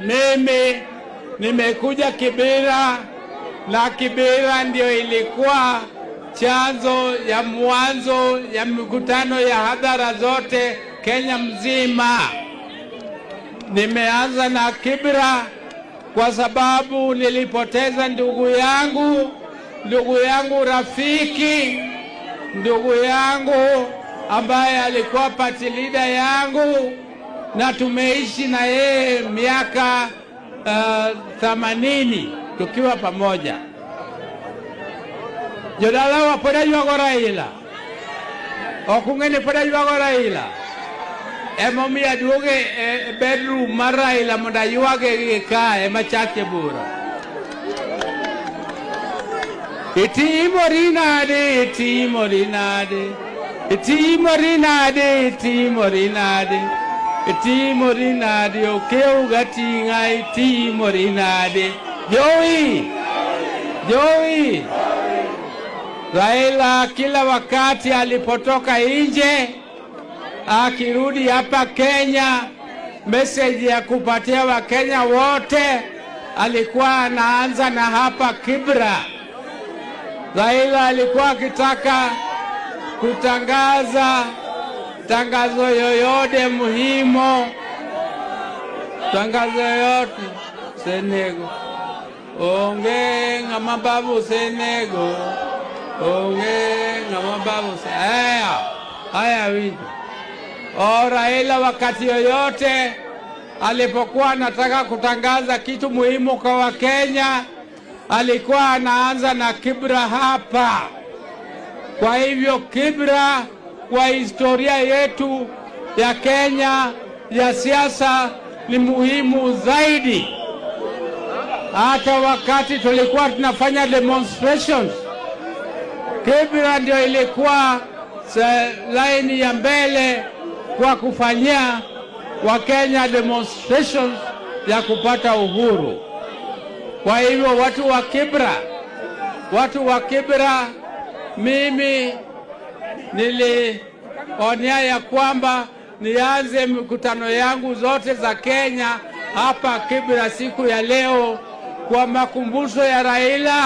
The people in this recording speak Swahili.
mimi nimekuja Kibera, na Kibera ndio ilikuwa chanzo ya mwanzo ya mikutano ya hadhara zote Kenya mzima. Nimeanza na Kibera kwa sababu nilipoteza ndugu yangu rafiki, ndugu yangu ambaye alikuwa party leader yangu, na tumeishi na yeye miaka 80 tukiwa pamoja. Jodala wa poda yuago Raila, okungeni poda yuago Raila, emomi aduoge bedroom mar Raila mondo yuage kae machake bura. Itimori nade, okeu gatinga itimori nade. Joey. Raila kila wakati alipotoka nje, akirudi hapa Kenya, message ya kupatia Wakenya wote alikuwa anaanza na hapa Kibera. Raila alikuwa akitaka kutangaza tangazo yoyote muhimu, tangazo yoyote Senego, onge ngama babu Senego, onge ngama babu haya wito. Raila wakati yoyote alipokuwa anataka kutangaza kitu muhimu kwa Wakenya, alikuwa anaanza na Kibera hapa. Kwa hivyo Kibera kwa historia yetu ya Kenya ya siasa ni muhimu zaidi. Hata wakati tulikuwa tunafanya demonstrations, Kibera ndio ilikuwa line ya mbele kwa kufanyia Wakenya demonstrations ya kupata uhuru. Kwa hivyo watu wa Kibera, mimi nilionea ya kwamba nianze mikutano yangu zote za Kenya hapa Kibera siku ya leo kwa makumbusho ya Raila.